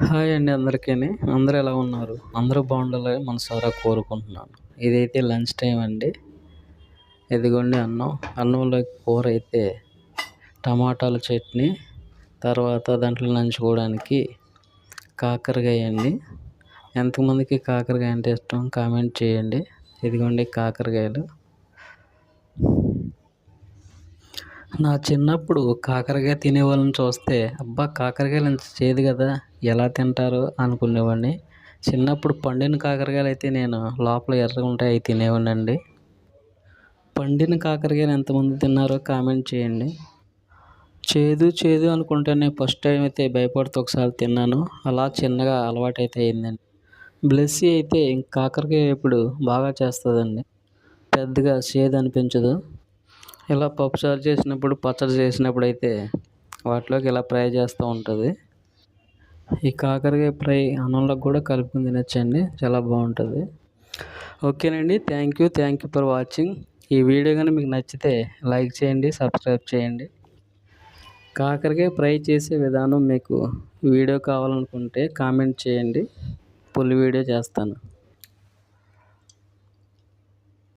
Hi అండి అందరికీని. అందరూ ఎలా ఉన్నారు? అందరూ బాగుండాలని మనసారా కోరుకుంటున్నాను. ఇదైతే లంచ్ టైం అండి. ఇదిగోండి అన్నం. అన్నంలోకి కూర అయితే టమాటాల చట్నీ, తర్వాత దాంట్లో నంచుకోవడానికి కాకరకాయ అండి. ఎంతమందికి కాకరకాయ అంటే ఇష్టం కామెంట్ చేయండి. ఇదిగోండి కాకరకాయలు. నా చిన్నప్పుడు కాకరకాయ తినేవాళ్ళని చూస్తే అబ్బా కాకరకాయలు ఇంత చేదు కదా ఎలా తింటారు అనుకునేవాడిని. చిన్నప్పుడు పండిన కాకరకాయలు అయితే నేను లోపల ఎర్రగా ఉంటాయి అవి తినేవాడిని అండి. పండిన కాకరకాయలు ఎంతమంది తిన్నారో కామెంట్ చేయండి. చేదు చేదు అనుకుంటేనే ఫస్ట్ టైం అయితే భయపడుతూ ఒకసారి తిన్నాను. అలా చిన్నగా అలవాటు అయితే అయిందండి. బ్లెస్సీ అయితే కాకరకాయ ఇప్పుడు బాగా చేస్తుందండి. పెద్దగా చేదు అనిపించదు. ఇలా పప్పుచారు చేసినప్పుడు పచ్చడి చేసినప్పుడు అయితే వాటిలోకి ఇలా ఫ్రై చేస్తూ ఉంటుంది. ఈ కాకరకాయ ఫ్రై అన్నంలోకి కూడా కలుపుకొని తినచ్చండి, చాలా బాగుంటుంది. ఓకేనండి, థ్యాంక్ యూ ఫర్ వాచింగ్. ఈ వీడియో కానీ మీకు నచ్చితే లైక్ చేయండి, సబ్స్క్రైబ్ చేయండి. కాకరకాయ ఫ్రై చేసే విధానం మీకు వీడియో కావాలనుకుంటే కామెంట్ చేయండి, ఫుల్ వీడియో చేస్తాను.